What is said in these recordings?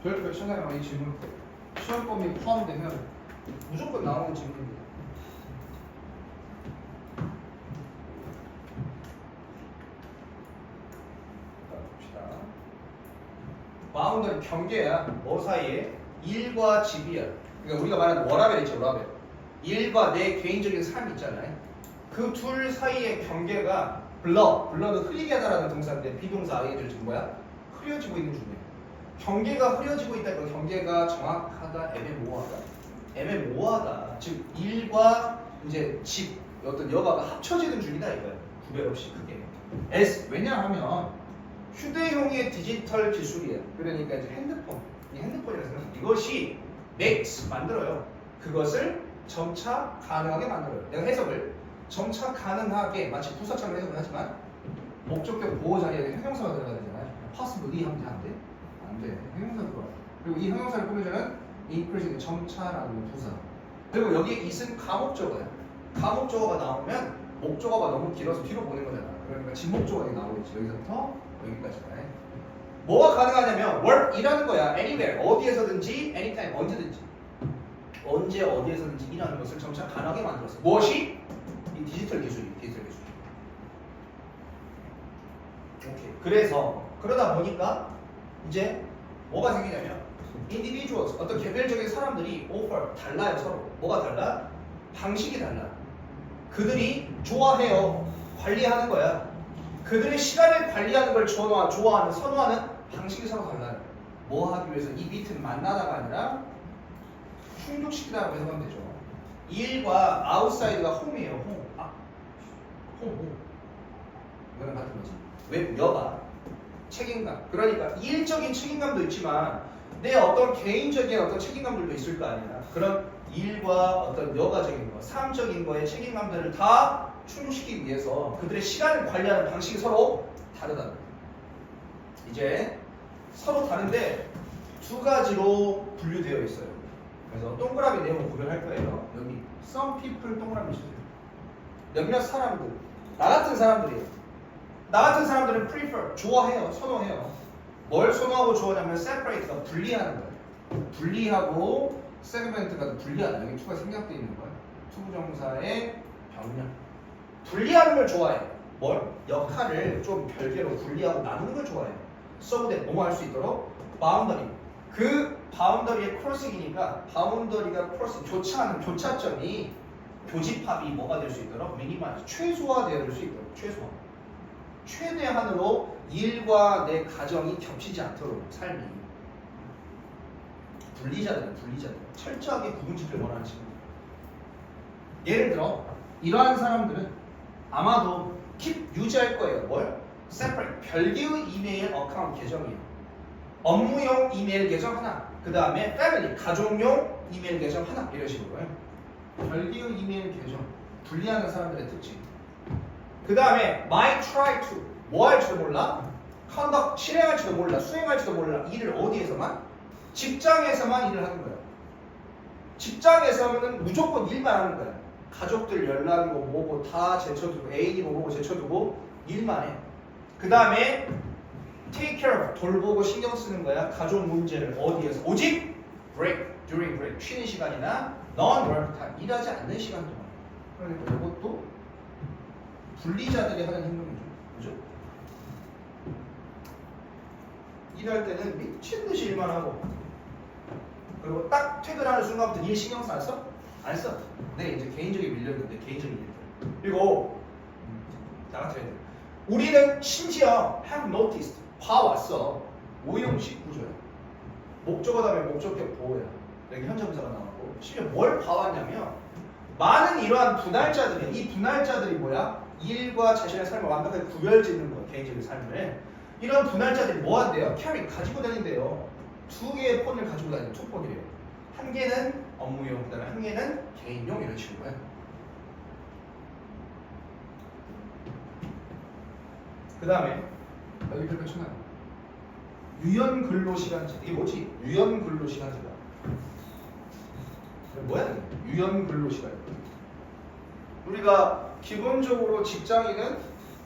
별표 천하랑 이 질문 시험범위 포함되면 무조건 나오는 질문입니다. 봅시다. 바운더리 경계야. 뭐 사이에? 1과 집이야. 그러니까 우리가 말하는 워라벨 있죠, 워라벨. 1과 내 개인적인 삶 있잖아요. 그 둘 사이의 경계가 블러드 흘리게 하다라는 동사인데 비동사 아이들 지금 뭐야? 흐려지고 있는 중이에요. 경계가 흐려지고 있다니까 경계가 정확하다, 애매모호하다. 애매모호하다. 즉 1과 이제 집 어떤 여가가 합쳐지는 중이다 이거야. 구별 없이 크게. S 왜냐하면 휴대용의 디지털 기술이야. 그러니까 이제 핸드폰, 이 핸드폰이라고 생각해. 이것이 makes 만들어요. 그것을 점차 가능하게 만들어요. 내가 해석을 점차 가능하게 마치 부사처럼 해석을 하지만 목적격 보호 자리에 형용사가 들어가야 되잖아요. possibly 하면 안 돼? 안 돼. 형용사 들어가. 그리고 이 형용사를 꾸며주는 increasing 점차라는 부사. 그리고 여기에 it은 가목적어야. 가목적어가 나오면 목적어가 너무 길어서 뒤로 보낸 거잖아. 그러니까 진목적어가 나오겠지. 여기서부터 여기까지가. 뭐가 가능하냐면 work 일하는 거야. anywhere 어디에서든지 anytime 언제든지 언제 어디에서든지 일하는 것을 점차 가능하게 만들었어. 무엇이? 이 디지털 기술이. 오케이. 그래서 그러다 보니까 이제 뭐가 생기냐면 individuals 어떤 개별적인 사람들이 offer 달라요 서로. 뭐가 달라? 방식이 달라. 그들이 좋아해요. 관리하는 거야. 그들의 시간을 관리하는 걸 좋아하는 선호하는 방식이 서로 달라요. 뭐 하기 위해서 이 비트는 만나다가 아니라 충족시키다라고 해석하면 되죠. 일과 아웃사이드가 홈이에요. 홈. 홈. 이거는 같은 거지. 왜? 여가. 책임감. 그러니까 일적인 책임감도 있지만 내 어떤 개인적인 어떤 책임감들도 있을 거 아니야. 그런 일과 어떤 여가적인 거, 삶적인 거의 책임감들을 다 충족시키기 위해서 그들의 시간을 관리하는 방식이 서로 다르다. 이제 서로 다른데 두 가지로 분류되어 있어요. 그래서 동그라미 내용을 구별할 거예요. 여기 some people 동그라미 주세요. 몇몇 사람들, 나 같은 사람들이에요. 나 같은 사람들은 prefer, 좋아해요, 선호해요. 뭘 선호하고 좋아하냐면 separate가 분리하는 거예요. 분리하고 segment가 분리하는, 여기 투가 생략되어 있는 거예요. 투부정사의 병렬. 분리하는 걸 좋아해. 뭘? 역할을 좀 별개로 분리하고 나누는 걸 좋아해. so that 뭐뭐 할 수 있도록 boundary. 그 바운더리의 크로싱이니까 바운더리가 크로싱 교차하는 교차점이 교집합이 뭐가 될 수 있도록 미니마이즈 최소화되어 될 수 있도록 최소화. 최대한으로 일과 내 가정이 겹치지 않도록 삶이 분리자들 철저하게 구분짓기를 원하는 친구. 예를 들어 이러한 사람들은 아마도 keep 유지할 거예요. 뭘? separate 별개의 이메일 어카운트 계정이에요. 업무용 이메일 계정 하나, 그 다음에 패밀리 가족용 이메일 계정 하나 이런 식으로요. 별개의 이메일 계정 분리하는 사람들의 특징. 그 다음에 might try to 뭐 할지도 몰라, conduct 실행할지도 몰라, 수행할지도 몰라. 일을 어디에서만? 직장에서만 일을 하는 거야. 직장에서는 무조건 일만 하는 거야. 가족들 연락이고 뭐고 다 제쳐두고 애인이고 뭐고 제쳐두고 일만 해. 그 다음에 take care of 돌보고 신경 쓰는 거야. 가족 문제를 어디에서? 오직 break, during break 쉬는 시간이나 non-work time 일하지 않는 시간 동안. 그러니까 이것도 분리자들이 하는 행동이죠. 그죠? 일할 때는 미친 듯이 일만 하고 그리고 딱 퇴근하는 순간부터 일 신경 안 써? 안 써. 내 이제 개인적인 밀렸는데 개인적인 일들. 그리고 나같은 애들. 우리는 심지어 have noticed 봐왔어. 오형식 구조야. 목적어 다음에 목적격 보호야. 여기 현재분사가 나왔고 심지어 뭘 봐왔냐면 많은 이러한 분할자들이야. 이 분할자들이 뭐야? 일과 자신의 삶을 완벽하게 구별짓는 거야. 개인적인 삶을. 이런 분할자들이 뭐 한대요? 캐리 가지고 다닌대요. 두 개의 폰을 가지고 다니는 투폰이래요. 한 개는 업무용, 그 다음에 한 개는 개인용 이런 식으로요. 그 다음에 여기 별표 쳐놔요. 유연 근로시간제. 이게 뭐지? 유연 근로시간제다. 뭐야? 유연 근로시간. 우리가 기본적으로 직장인은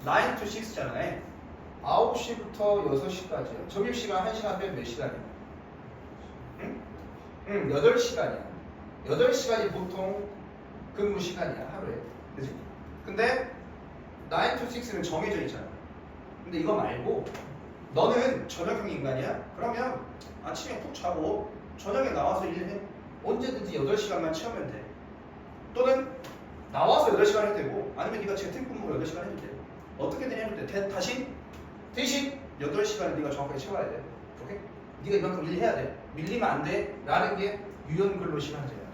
9 to 6잖아요. 9시부터 6시까지요. 점심시간 1시간 빼면 몇 시간이에요? 응? 8시간이야. 8시간이 보통 근무 시간이야, 하루에. 그치? 근데 9 to 6는 정해져 있잖아. 근데 이거 말고 너는 저녁형 인간이야? 그러면 아침에 푹 자고 저녁에 나와서 일해. 언제든지 8시간만 채우면 돼. 또는 나와서 8시간 해도 되고 아니면 네가 재택근무 8시간 해도 돼. 어떻게든 해도 돼. 대신 8시간을 네가 정확하게 채워야 돼. 오케이? 네가 이만큼 일해야 돼. 밀리면 안 돼. 라는 게 유연근로시간제야.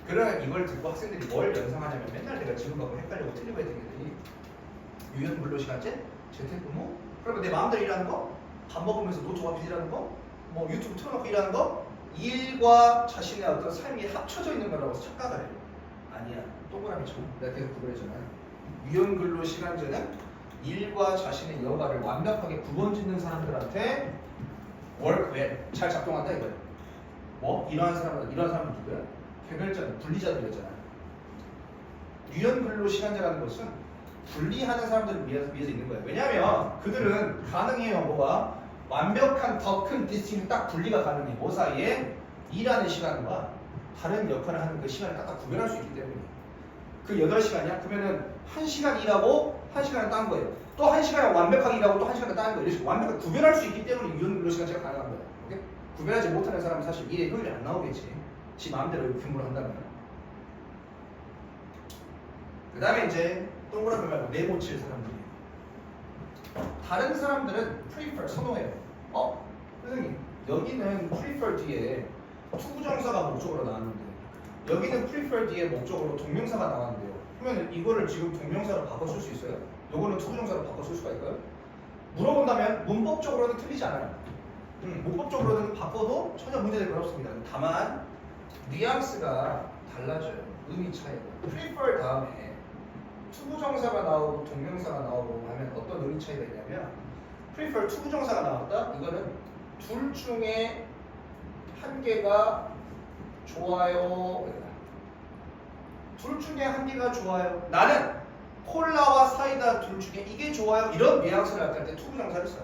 그러면 이걸 듣고 학생들이 뭘 연상하냐면 맨날 내가 지금 갖고 헷갈리고 틀리고 했던 애들이 유연근로시간제? 재택근무? 그러면 내 마음대로 일하는 거? 밥 먹으면서 노트 앞에 일하는 거? 뭐 유튜브 틀어놓고 일하는 거? 일과 자신의 어떤 삶이 합쳐져 있는 거라고 착각을 해요. 아니야. 동그라미처럼 내가 계속 구별했잖아. 유연근로시간제는 일과 자신의 여가를 완벽하게 구분짓는 사람들한테 work well 잘 작동한다 이거예요. 뭐? 이러한 사람은 누구야? 개별자는 분리자들이었잖아. 유연근로시간제라는 것은 분리하는 사람들을 위해서 있는 거예요. 왜냐하면 그들은 가능해요. 뭐가? 완벽한 더 큰 디스팅이 딱 분리가 가능해. 뭐 사이에? 일하는 시간과 다른 역할을 하는 그 시간을 딱 구별할 수 있기 때문에. 그 8시간이야? 그러면은 1시간 일하고 1시간을 딴 거예요. 또 1시간을 완벽하게 일하고 또 1시간을 딴 거예요. 이렇게 완벽하게 구별할 수 있기 때문에 유연근로시간제가 가능한 거예요. 오케이? 구별하지 못하는 사람은 사실 일의 효율이 안 나오겠지. 지 마음대로 근무를 한다면. 그 다음에 이제 동그라미 말고 네모칠 사람들이에요. 다른 사람들은 prefer 선호해요. 선생님 여기는 prefer 뒤에 투부정사가 목적으로 나왔는데 여기는 prefer 뒤에 목적으로 동명사가 나왔는데요. 그러면 이거를 지금 동명사로 바꿔 쓸 수 있어요? 요거는 투부정사로 바꿔 쓸 수가 있어요? 물어본다면 문법적으로는 틀리지 않아요. 문법적으로는 바꿔도 전혀 문제될 건 없습니다. 다만 뉘앙스가 달라져요. 의미 차이가. prefer 다음에 투부정사가 나오고 동명사가 나오고 하면 어떤 의미 차이가 있냐면 prefer 투부정사가 나왔다? 이거는 둘 중에 한 개가 좋아요. 둘 중에 한 개가 좋아요. 나는 콜라와 사이다 둘 중에 이게 좋아요. 이런 뉘앙스를 나타낼 때 투부정사를 써요.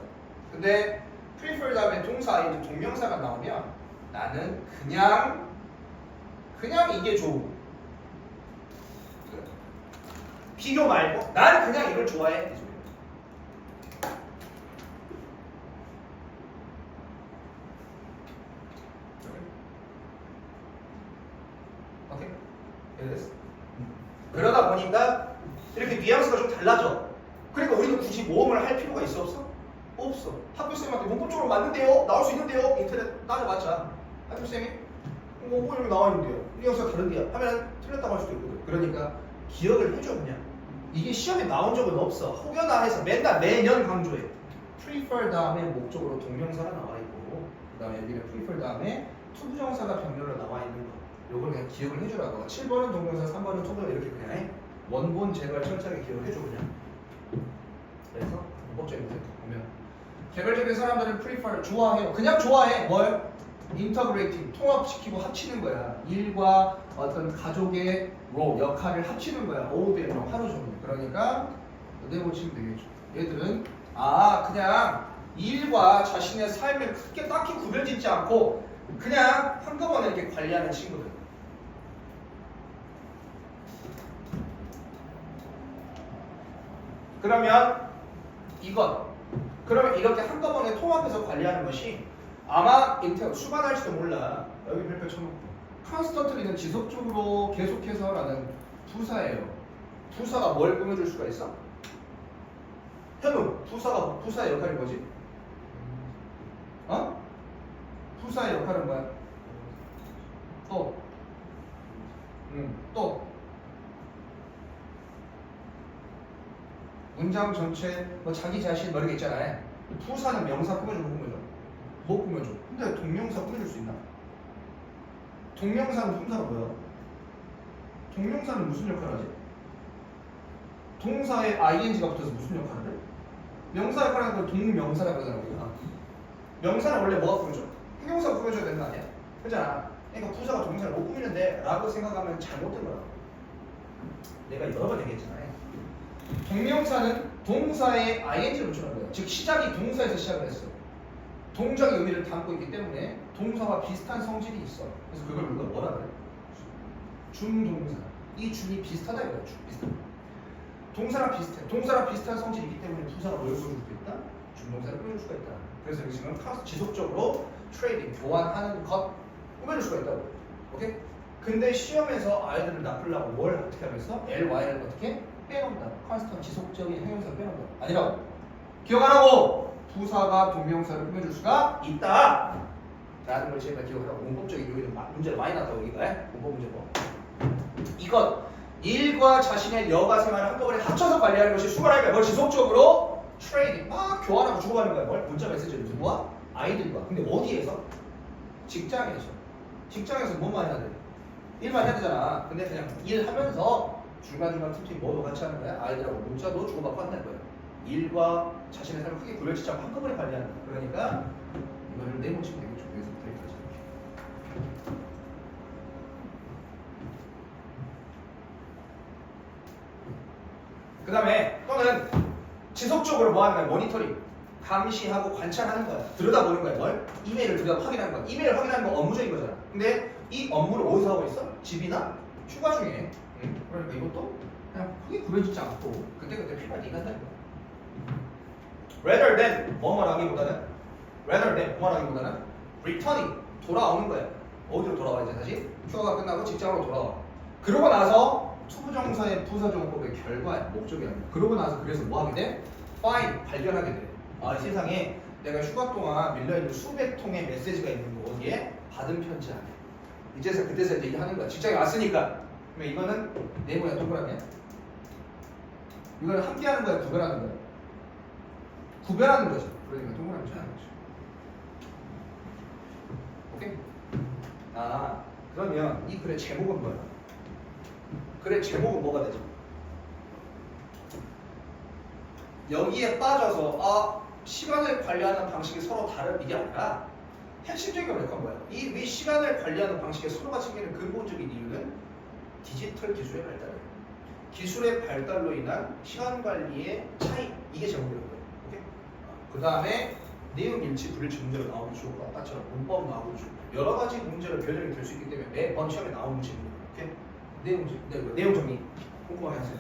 근데 prefer 다음에 동사 아니면 동명사가 나오면 나는 그냥 이게 좋고 비교 말고 나는 그냥 이걸 좋아해. 오케이? 됐어. 그러다 보니까 이렇게 뉘앙스가 좀 달라져. 그러니까 우리도 굳이 모험을 할 필요가 있어 없어? 없어. 학교쌤한테 문법적으로 맞는데요? 나올 수 있는데요? 인터넷 따져봤자 학교쌤이 뭐 여기 나와 있는데요? 뉘앙스가 다른데요? 하면 틀렸다고 할 수도 있거든. 그러니까 기억을 해줘 그냥. 이게 시험에 나온 적은 없어. 혹여나 해서 맨날 매년 강조해. prefer 다음에 목적으로 동명사가 나와 있고 그 다음에 여기는 prefer 다음에 투부정사가 병렬로 나와 있는 거. 요걸 그냥 기억을 해주라고. 7번은 동명사, 3번은 투부정사 이렇게 그냥 해. 원본 제발 철저하게 기억을 해줘 그냥. 그래서 문법적인 문제 보면 개별적인 사람들은 prefer 좋아해요. 그냥 좋아해. 뭘? 인터그레이팅 통합시키고 합치는 거야. 일과 어떤 가족의 역할을 합치는 거야. 오후에 하루 종일. 그러니까 네모 치면 되겠죠. 얘들은 그냥 일과 자신의 삶을 크게 딱히 구별짓지 않고 그냥 한꺼번에 이렇게 관리하는 친구들. 그러면 그러면 이렇게 한꺼번에 통합해서 관리하는 것이 아마 수반할지도 몰라. 여기 별표 쳐놓고 컨스턴트리는 지속적으로 계속해서라는 부사예요. 부사가 뭘 꾸며줄 수가 있어? 현우, 부사의 역할이 뭐지? 부사의 역할은 뭐야? 또 문장 전체 뭐 자기 자신 뭐 이런 게 있잖아요. 부사는 명사 꾸며줘 못 꾸며줘? 못 꾸며줘. 근데 동명사 꾸며줄 수 있나? 동명사는 품사가 뭐야? 동명사는 무슨 역할을 하지? 동사에 ing가 붙어서 무슨 역할을 해? 명사 역할을 하는 걸 동명사라고 하잖아 우리가. 명사는 원래 뭐가 꾸며줘? 형용사가 꾸며줘야 되는 거 아니야? 그렇잖아. 그러니까 부사가 동명사를 못 꾸미는데 라고 생각하면 잘못된 거야. 내가 여러 번 얘기했잖아요. 동명사는 동사에 ing를 붙여놓은 거야. 즉 시작이 동사에서 시작을 했어. 동작의 의미를 담고 있기 때문에 동사 동사와 비슷한 성질이 있어. 그래서 그걸 우리가 뭐라 그래? 준동사. 이 준이 비슷하다 이거야. 준 비슷하다. 동사랑 비슷해. 동사랑 비슷한 성질이 있기 때문에 부사가 뭘 써줄 수 있다? 준동사를 꾸며줄 수가 있다. 그래서 여기 지금 지속적으로 트레이딩, 교환하는 것 꾸며줄 수가 있다고. 오케이? 근데 시험에서 아이들을 나쁘려고 뭘 어떻게 하면서 ly를 어떻게 빼놓는다. 컨스턴 지속적인 형용사를 빼놓는다. 아니라고. 기억하라고. 부사가 동명사를 꾸며줄 수가 있다. 라는 걸 제발 기억하라고. 문법적인 요인은 문제를 많이 났다고 여기가. 문법 문제 뭐. 이것 일과 자신의 여가 생활을 한꺼번에 합쳐서 관리하는 것이 수고라니까 뭘 지속적으로 트레이딩 막 교환하고 주고받는 거야. 뭘 문자 메시지를 누구와? 아이들과. 근데 어디에서? 직장에서. 직장에서 뭐만 해야 돼? 일만 해야 되잖아. 근데 그냥 일하면서 중간중간 틈틈이 뭐도 같이 하는 거야. 아이들하고 문자도 주고받고 한다는 거야. 일과 자신의 삶을 크게 구별짓지 않고 한꺼번에 관리하는 거야. 그러니까 이거를 네모치면 되겠죠. 여기서부터 여기까지. 그 다음에 또는 지속적으로 뭐 하는 거야? 모니터링. 감시하고 관찰하는 거야. 들여다보는 거야. 뭘? 이메일을 들여다 확인하는 거야. 이메일을 확인하는 건 업무적인 거잖아. 근데 이 업무를 어디서 하고 있어? 집이나 휴가 중에. 그러니까 이것도 그냥 크게 구별짓지 않고 그때그때 필요할 때 인간다는 거야. rather than 뭐 말하기보다는 rather than 뭐 말하기보다는 returning 돌아오는 거야. 어디로 돌아와 이제 다시? 휴가가 끝나고 직장으로 돌아와. 그러고 나서 투부정사의 부사정법의 결과야. 목적이 아니야. 그러고 나서 그래서 뭐 하게 돼? find 발견하게 돼. 아, 이 세상에 내가 휴가 동안 밀려있는 수백 통의 메시지가 있는 거 어디에? 받은 편지 안에. 이제서 그때서 이제 하는 거야. 직장에 왔으니까. 그러면 이거는 네모야 동그라미야? 이거는 함께 하는 거야 구별하는 거야? 구별하는 거죠. 그러니까 동그라미 쳐야 하는 거죠. 오케이? 아, 그러면 이 글의 제목은 뭐야? 글의 제목은 뭐가 되죠? 여기에 빠져서 시간을 관리하는 방식이 서로 다른 이게 아니라 핵심적인 건 뭐야? 이 시간을 관리하는 방식에 서로가 챙기는 근본적인 이유는 디지털 기술의 발달이에요. 기술의 발달로 인한 시간 관리의 차이, 이게 제목인 거예요. 오케이? 그 다음에 내용 일치 불일치 문제가 나오기 좋고 아까처럼 문법 나오기 좋고 여러 가지 문제로 변형이 될 수 있기 때문에 매번 시험에 나오는 질문이에요. 오케이? 내용 정리 꼼꼼하게 하세요.